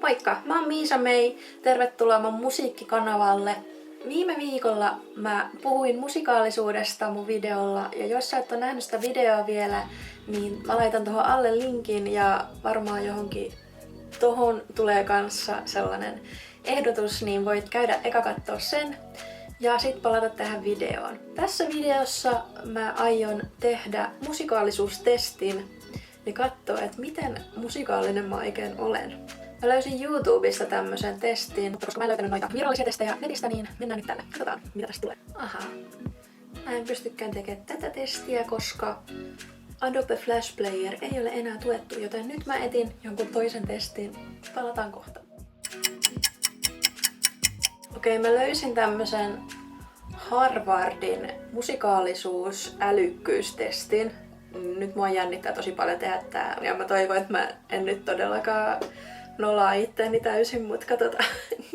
Moikka, mä oon Miisa Mei. Tervetuloa mun musiikkikanavalle. Viime viikolla mä puhuin musikaalisuudesta mun videolla, ja jos sä et ole nähnyt sitä videoa vielä, niin mä laitan tuohon alle linkin ja varmaan johonkin tohon tulee kanssa sellainen ehdotus, niin voit käydä eka kattoo sen ja sit palata tähän videoon. Tässä videossa mä aion tehdä musikaalisuustestin ja katsoa, että miten musikaalinen mä oikein olen. Mä löysin YouTubesta tämmösen testin, mutta koska mä en löytänyt noita virallisia testejä netistä, niin mennään nyt tänne. Katsotaan, mitä tästä tulee. Aha. Mä en pystykään tekemään tätä testiä, koska Adobe Flash Player ei ole enää tuettu, joten nyt mä etin jonkun toisen testin. Palataan kohta. Okei, mä löysin tämmösen Harvardin musikaalisuus-älykkyystestin. Nyt mua jännittää tosi paljon tehdä tää, ja mä toivon, että mä en nyt todellakaan nolaa itteeni täysin, mutta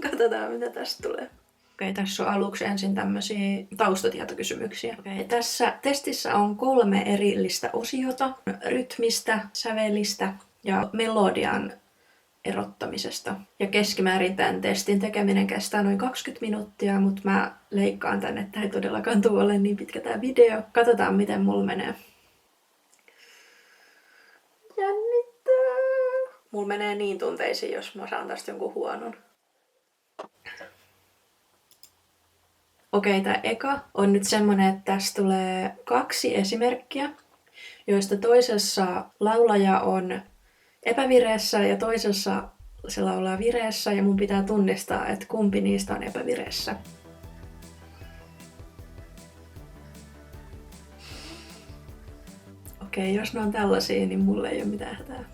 katsotaan mitä tästä tulee. Okei, tässä on aluksi ensin tämmöisiä taustatietokysymyksiä. Okei, tässä testissä on 3 erillistä osiota: rytmistä, sävelistä ja melodian erottamisesta. Ja keskimäärin tämän testin tekeminen kestää noin 20 minuuttia, mutta mä leikkaan tänne, että ei todellakaan tule ole niin pitkä tää video. Katsotaan miten mulla menee. Jännittää! Mulla menee niin tunteisiin, jos mä saan tästä jonkun huonon. Okei, tää eka on nyt semmonen, että tässä tulee 2 esimerkkiä, joista toisessa laulaja on epävireessä ja toisessa se laulaa vireessä, ja mun pitää tunnistaa, että kumpi niistä on epävireessä. Okei, jos ne on tällaisia, niin mulle ei ole mitään hätää.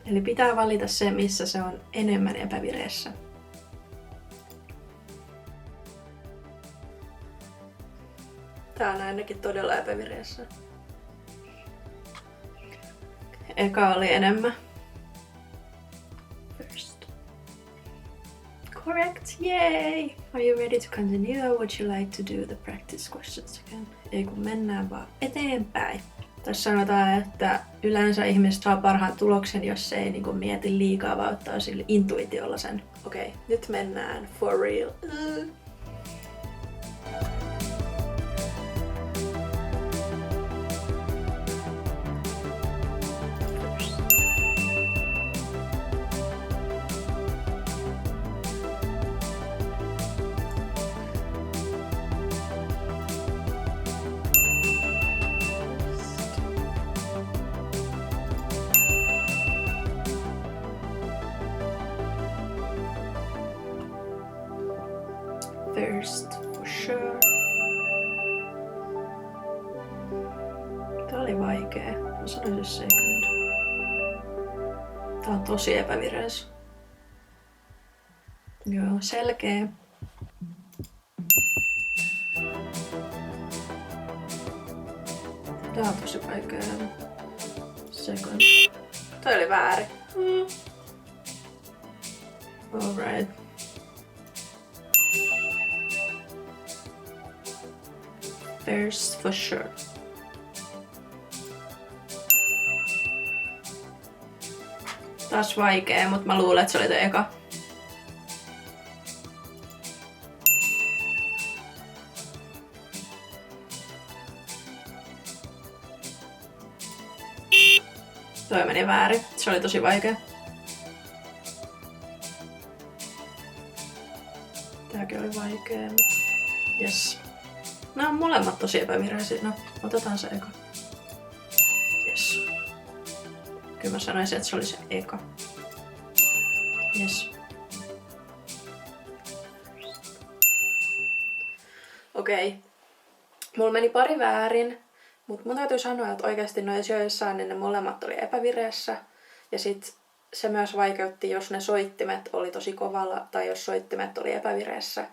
Eli pitää valita se, missä se on enemmän epävireessä. Tää on ainakin todella epävireessä. Eka oli enemmän. First. Correct, yay! Are you ready to continue or would you like to do the practice questions again? Ei kun mennään vaan eteenpäin. Tässä sanotaan, että yleensä ihmiset saa parhaan tuloksen, jos se ei niinku mieti liikaa, vaan ottaa sille intuitiolla sen. Okei, nyt mennään for real. First, for sure. Tää oli vaikee. Mä sanoisin second. Tää on tosi epävireys. Joo, selkeä. Tää on tosi vaikea. Second. Toi oli väärin. Alright. First for sure. Taas vaikee, mutta mä luulen, että se oli toi eka. Toi meni väärin. Se oli tosi vaikea. Tääkin oli vaikea, mutta yes. Nämä on molemmat tosi epävireisiä. No, otetaan se eka. Yes. Kyllä mä sanoisin, että se oli se eka. Yes. Okei. Mulla meni pari väärin, mutta mun täytyy sanoa, että oikeasti noissa joissain niin ne molemmat oli epävireessä. Ja sit se myös vaikeutti, jos ne soittimet oli tosi kovalla tai jos soittimet oli epävireessä.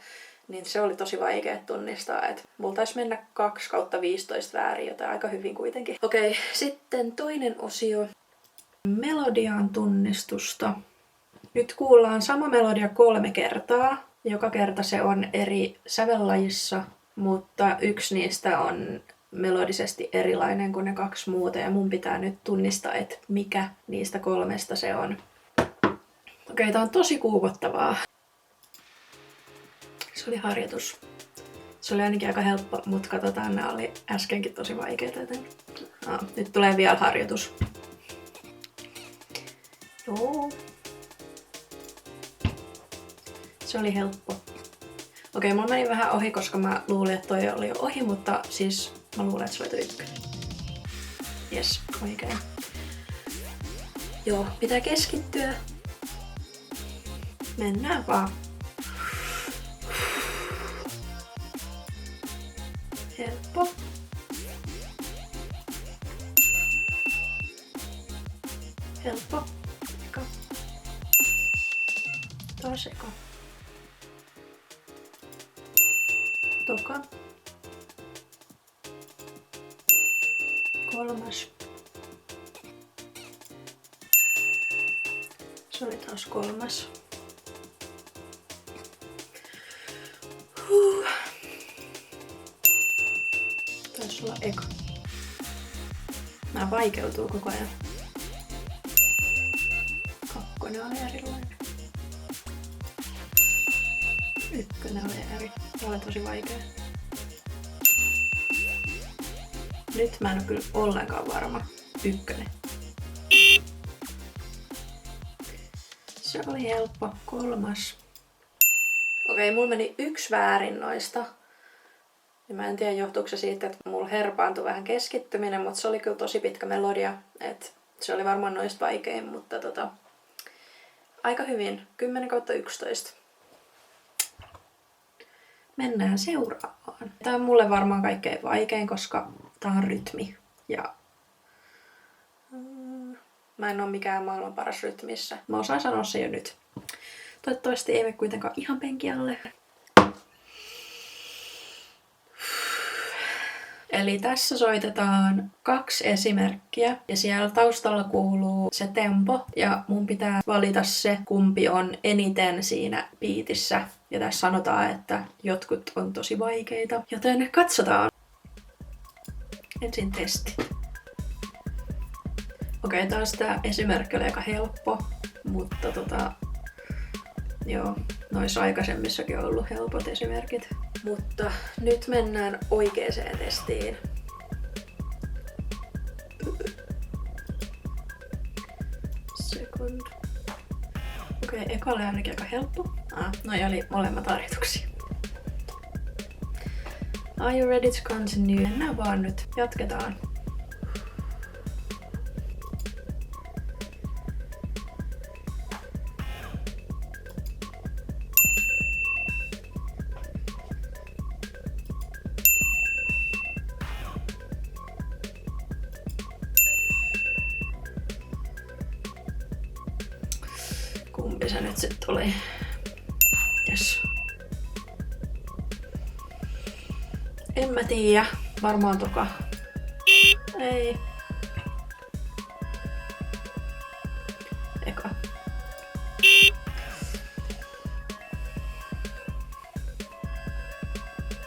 Niin se oli tosi vaikea tunnistaa, että mulla taisi mennä 2/15 väärin, joten aika hyvin kuitenkin. Okei, sitten toinen osio. Melodian tunnistusta. Nyt kuullaan sama melodia 3 kertaa. Joka kerta se on eri sävellajissa, mutta yksi niistä on melodisesti erilainen kuin ne 2 muuta. Ja mun pitää nyt tunnistaa, että mikä niistä 3 se on. Okei, tää on tosi kuumottavaa. Se oli harjoitus. Se oli ainakin aika helppo, mutta katsotaan, nää oli äskenkin tosi vaikeita, joten nyt tulee vielä harjoitus. Joo. Se oli helppo. Okei, mulla meni vähän ohi, koska mä luulin, että toi oli jo ohi, mutta siis mä luulen, että se oli toi ykkönen. Jes, oikein. Joo, pitää keskittyä. Mennään vaan. Helppo. Helppo. Eka. Taas eka. Toka. Kolmas. Se oli taas kolmas. Taisi olla eka. Nää vaikeutuu koko ajan. Kakkonen oli erilainen. Ykkönen oli eri. Tää oli tosi vaikea. Nyt mä en oo kyllä ollenkaan varma. Ykkönen. Se oli helppo. Kolmas. Okei, mulla meni yksi väärin noista. Ja mä en tiedä johtuuko se siitä, että mulla herpaantui vähän keskittyminen, mutta se oli kyllä tosi pitkä melodia. Et se oli varmaan noista vaikein, mutta aika hyvin. 10/11. Mennään seuraavaan. Tää on mulle varmaan kaikkein vaikein, koska tää on rytmi. Ja mä en oo mikään maailman paras rytmissä. Mä osaan sanoa se jo nyt. Toivottavasti ei mene kuitenkaan ihan penki alle. Eli tässä soitetaan 2 esimerkkiä ja siellä taustalla kuuluu se tempo ja mun pitää valita se, kumpi on eniten siinä biitissä. Ja tässä sanotaan, että jotkut on tosi vaikeita, joten katsotaan. Ensin testi. Okei, taas tää esimerkki oli aika helppo, mutta joo, noissa aikaisemmissakin on ollut helpot esimerkit. Mutta nyt mennään oikeeseen testiin. Second. Okei, eka oli ainakin aika helppo. Noi oli molemmat harjoituksia. Are you ready to continue? Mennään vaan nyt. Jatketaan. Kumpi se nyt sitten oli? Yes. En mä tiedä. Varmaan toka. Ei. Eka.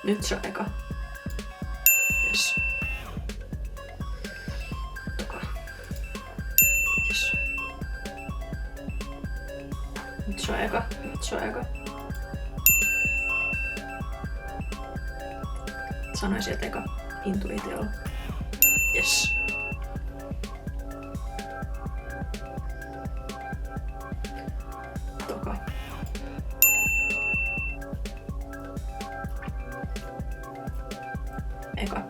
Nyt se on eka. Yes. Toka. Yes. Nyt se on eka. Nyt se on eka. Sanoisin, että eka intuitiolla. Yes. Toka. Eka.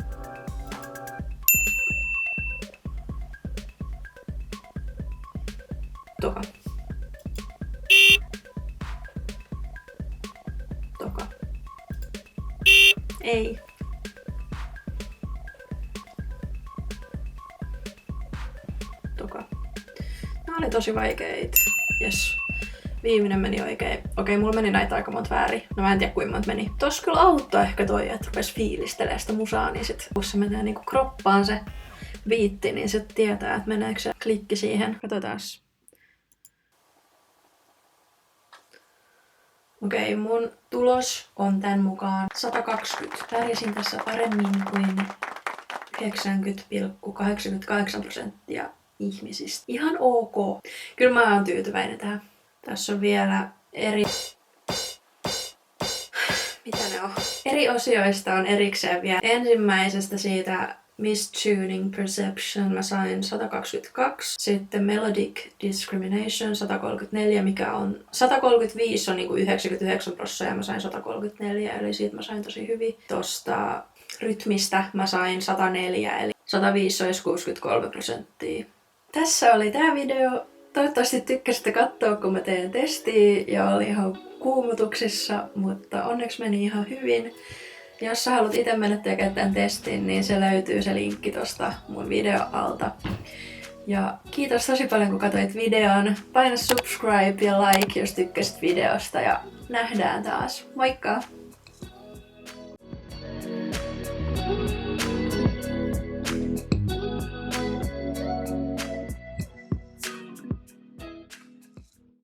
Toka. Toka. Ei. Toka. Nämä oli tosi vaikeita. Jes. Viimeinen meni oikein. Okei, mulla meni näitä aika monta väärin. No mä en tiedä kuinka monta meni. Tossa kyllä auttaa ehkä toi, että rupes fiilistelemään sitä musaa, niin sit kun se menee niinku kroppaan se biitti, niin se tietää, että meneekö se klikki siihen. Katsotaas. Okei, mun tulos on tän mukaan 120. Pärjäsin tässä paremmin kuin 90,88% ihmisistä. Ihan ok. Kyllä mä oon tyytyväinen tähän. Tässä on vielä eri osioista on erikseen vielä. Ensimmäisestä siitä Mistuning Perception mä sain 122. Sitten Melodic Discrimination 134, mikä on 135 on niinku 99% ja mä sain 134, eli siitä mä sain tosi hyvin. Tosta rytmistä mä sain 104, eli 105 olisi 63%. Tässä oli tää video. Toivottavasti tykkäsitte katsoa, kun mä teen testiä ja oli ihan kuumotuksissa, mutta onneksi meni ihan hyvin. Jos sä haluat itse mennä tekemään tämän testin, niin se löytyy se linkki tosta mun video alta. Ja kiitos tosi paljon, kun katsoit videon. Paina subscribe ja like, jos tykkäsit videosta ja nähdään taas. Moikka!